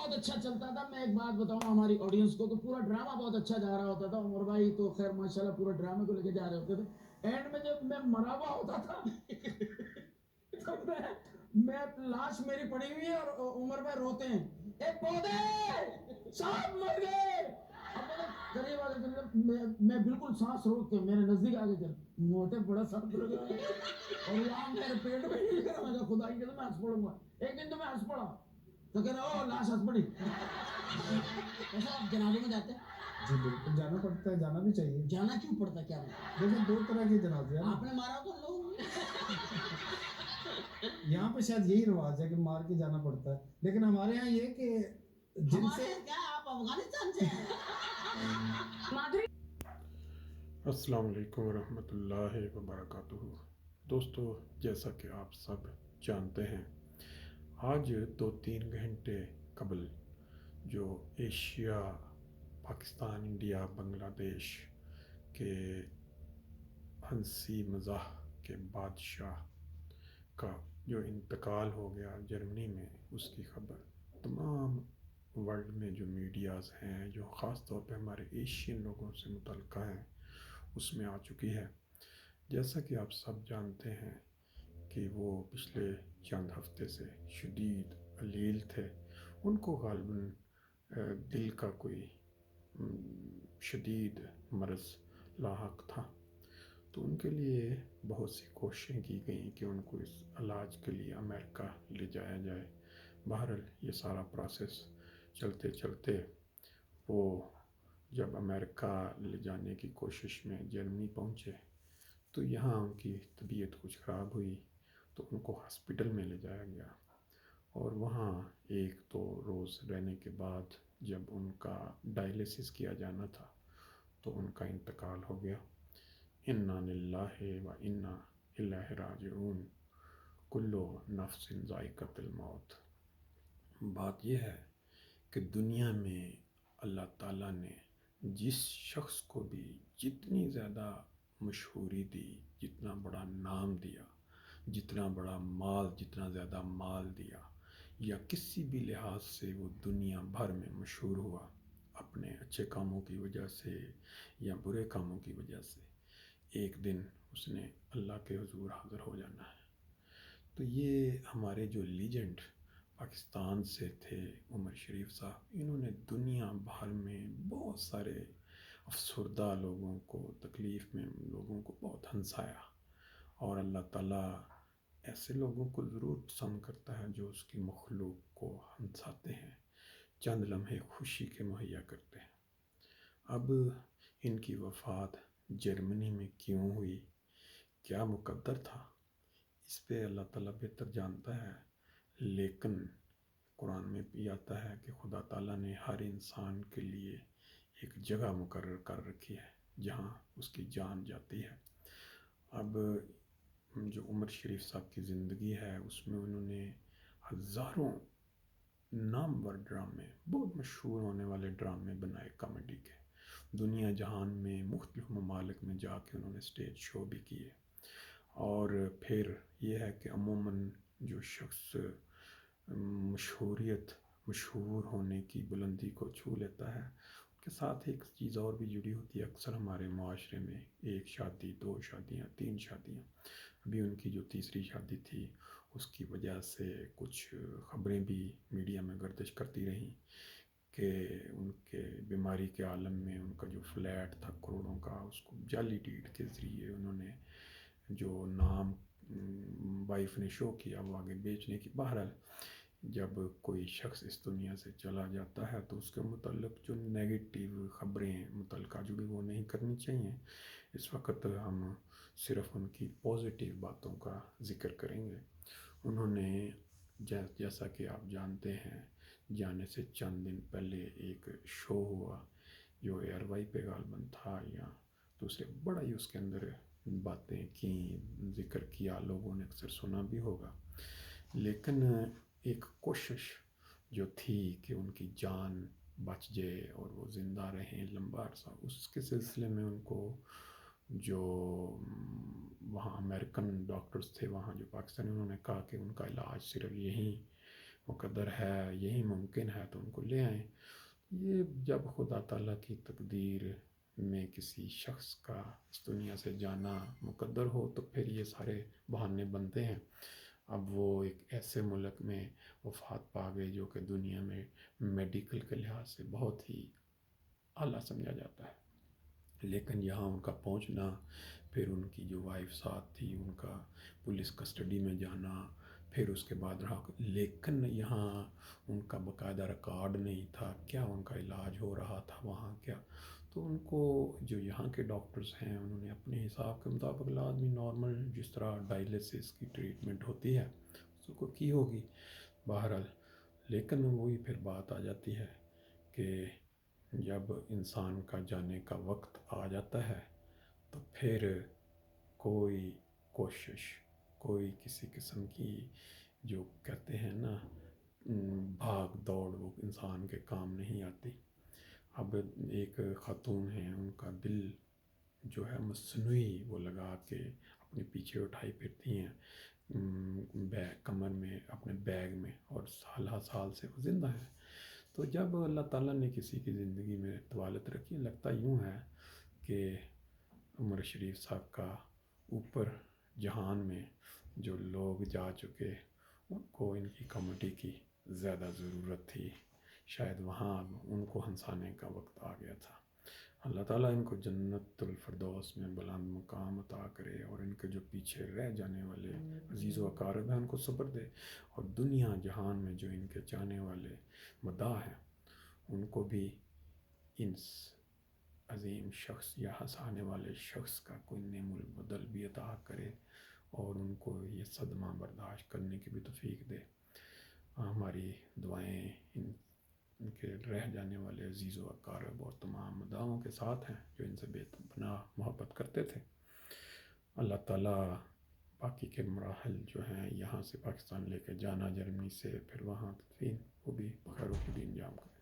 बहुत अच्छा चलता था। मैं एक बात बताऊं हमारी ऑडियंस को कि पूरा ड्रामा बहुत अच्छा जा रहा होता था। उमर भाई तो खैर माशाल्लाह पूरा ड्रामे को लेके जा रहे होते थे। एंड में जब मैं मरा हुआ होता था तो मैं लाश मेरी पड़ी हुई है और उमर भाई रोते हैं, ए पौधे साहब मर गए। अब मतलब करीब आगे चल, मैं बिल्कुल सांस रोक के मेरे नजदीक आगे चल, मोटे बड़ा सांस लगा और वहां मेरे पेट में ही लगा। मैं कहा, खुदा की कसम मैं हंस पड़ूंगा। एक दिन तो मैं हंस पड़ा तो कह रहा ओ लाश हंस पड़ी। ऐसा आप जनाजे में जाते हैं? जी बिल्कुल जाना पड़ता है, जाना भी चाहिए। जाना क्यों पड़ता है, क्या बात? देखिए दो तरह के जनाजे हैं ना। आपने मारा तो लोग यहाँ पे शायद यही रिवाज है कि मार के जाना पड़ता है, लेकिन हमारे यहाँ ये कि जिनसे हमारे क्या आप अफगानिस्तान से हैं? माधुरी अस्सलाम वालेकुम रहमतुल्लाहि व बरकातुहू। दोस्तों, जैसा कि आप सब जानते हैं, आज 2-3 घंटे कबल जो एशिया, पाकिस्तान, इंडिया, बांग्लादेश के हंसी मज़ाह के बादशाह का जो इंतकाल हो गया जर्मनी में, उसकी खबर तमाम वर्ल्ड में जो मीडियाज़ हैं, जो ख़ास तौर पे हमारे एशियन लोगों से मुतल्लिक़ हैं, उसमें आ चुकी है। जैसा कि आप सब जानते हैं कि वो पिछले चंद हफ्ते से शदीद अलील थे। उनको ग़ालिबन दिल का कोई शदीद मर्ज़ लाहक था, तो उनके लिए बहुत सी कोशिशें की गई कि उनको इस इलाज के लिए अमेरिका ले जाया जाए। बहरहाल ये सारा प्रोसेस चलते चलते वो जब अमेरिका ले जाने की कोशिश में जर्मनी पहुँचे तो यहाँ उनकी तबीयत कुछ ख़राब हुई, तो उनको हॉस्पिटल में ले जाया गया और वहाँ 1-2 रोज़ रहने के बाद जब उनका डायलिसिस किया जाना था तो उनका इंतकाल हो गया। इन्ना लिल्लाहि व इन्ना इलैहि राजिऊन, कुल्लु नफ्सिन ज़ाइक़तुल मौत। बात यह है कि दुनिया में अल्लाह ताला ने जिस शख्स को भी जितनी ज़्यादा मशहूरी दी, जितना बड़ा नाम दिया, जितना बड़ा माल, जितना ज़्यादा माल दिया, या किसी भी लिहाज से वो दुनिया भर में मशहूर हुआ अपने अच्छे कामों की वजह से या बुरे कामों की वजह से, एक दिन उसने अल्लाह के हुजूर हाज़िर हो जाना है। तो ये हमारे जो लीजेंड पाकिस्तान से थे उमर शरीफ साहब, इन्होंने दुनिया भर में बहुत सारे अफसरदा लोगों को, तकलीफ़ में लोगों को बहुत हंसाया, और अल्लाह ताला ऐसे लोगों को ज़रूर पसंद करता है जो उसकी मखलूक को हंसाते हैं, चंद लम्हे खुशी के मुहैया करते हैं। अब इनकी वफ़ात जर्मनी में क्यों हुई, क्या मुकद्दर था, इस पे अल्लाह ताला बेहतर जानता है। लेकिन कुरान में भी आता है कि खुदा ताला ने हर इंसान के लिए एक जगह मुकर्रर कर रखी है जहाँ उसकी जान जाती है। अब जो उमर शरीफ साहब की ज़िंदगी है उसमें उन्होंने हज़ारों नामवर ड्रामे, बहुत मशहूर होने वाले ड्रामे बनाए कॉमेडी के। दुनिया जहान में मुख्तलिफ़ ममालिक में जाके उन्होंने स्टेज शो भी किए। और फिर ये है कि अमूमन जो शख्स मशहूर होने की बुलंदी को छू लेता है, उसके साथ एक चीज़ और भी जुड़ी होती है अक्सर हमारे माशरे में, 1 शादी, 2 शादियाँ, 3 शादियाँ। अभी उनकी जो तीसरी शादी थी उसकी वजह से कुछ ख़बरें भी मीडिया में गर्दिश करती रहीं कि उनके बीमारी के आलम में उनका जो फ्लैट था करोड़ों का, उसको जाली डीड के ज़रिए उन्होंने जो नाम वाइफ ने शो किया वो आगे बेचने की। बहरहाल जब कोई शख्स इस दुनिया से चला जाता है तो उसके मुतल्लिक़ जो नेगेटिव ख़बरें मुतल्लिक़ा जुड़ी वो नहीं करनी चाहिए। इस वक्त हम सिर्फ़ उनकी पॉजिटिव बातों का ज़िक्र करेंगे। उन्होंने जैसा कि आप जानते हैं, जाने से चंद दिन पहले एक शो हुआ जो एयरवाई पे गालबन था या दूसरे, बड़ा ही उसके अंदर बातें की, ज़िक्र किया, लोगों ने अक्सर सुना भी होगा। लेकिन एक कोशिश जो थी कि उनकी जान बच जाए और वो ज़िंदा रहें लंबा अरसा, उसके सिलसिले में उनको जो वहाँ अमेरिकन डॉक्टर्स थे वहाँ जो पाकिस्तानी, उन्होंने कहा कि उनका इलाज सिर्फ यहीं مقدر ہے، یہی ممکن ہے تو ان کو لے آئیں۔ یہ جب خدا تعالیٰ کی تقدیر میں کسی شخص کا اس دنیا سے جانا مقدر ہو تو پھر یہ سارے بہانے بنتے ہیں۔ اب وہ ایک ایسے ملک میں وفات پا گئے جو کہ دنیا میں میڈیکل کے لحاظ سے بہت ہی اعلیٰ سمجھا جاتا ہے، لیکن یہاں ان کا پہنچنا، پھر ان کی جو وائف ساتھ تھی ان کا پولیس کسٹڈی میں جانا، پھر اس کے بعد رہا، لیکن یہاں ان کا باقاعدہ ریکارڈ نہیں تھا، کیا ان کا علاج ہو رہا تھا وہاں کیا، تو ان کو جو یہاں کے ڈاکٹرز ہیں انہوں نے اپنے حساب کے مطابق لازمی نارمل جس طرح ڈائلیسس کی ٹریٹمنٹ ہوتی ہے اس کو کی ہوگی بہرحال۔ لیکن وہی پھر بات آ جاتی ہے کہ جب انسان کا جانے کا وقت آ جاتا ہے تو پھر کوئی کوشش، کوئی کسی قسم کی جو کہتے ہیں نا بھاگ دوڑ، وہ انسان کے کام نہیں آتی۔ اب ایک خاتون ہیں، ان کا دل جو ہے مصنوعی وہ لگا کے اپنے پیچھے اٹھائی پھرتی ہیں کمر میں اپنے بیگ میں، اور سالہ سال سے وہ زندہ ہیں۔ تو جب اللہ تعالیٰ نے کسی کی زندگی میں طوالت رکھی، لگتا یوں ہے کہ عمر شریف صاحب کا اوپر جہان میں جو لوگ جا چکے ان کو ان کی کمیٹی کی زیادہ ضرورت تھی، شاید وہاں ان کو ہنسانے کا وقت آ گیا تھا۔ اللہ تعالیٰ ان کو جنت الفردوس میں بلند مقام عطا کرے، اور ان کے جو پیچھے رہ جانے والے عزیز و اقارب ہیں ان کو صبر دے، اور دنیا جہان میں جو ان کے چاہنے والے مداح ہیں ان کو بھی ان عظیم شخص یا ہنسانے والے شخص کا کوئی نعم البدل بھی عطا کرے، اور ان کو یہ صدمہ برداشت کرنے کی بھی توفیق دے۔ ہماری دعائیں ان کے رہ جانے والے عزیز و اقارب اور تمام مداحوں کے ساتھ ہیں جو ان سے بے پناہ محبت کرتے تھے۔ اللہ تعالیٰ باقی کے مراحل جو ہیں یہاں سے پاکستان لے کے جانا، جرمنی سے پھر وہاں تدفین، وہ بھی بخیر و خیریت انجام کرے۔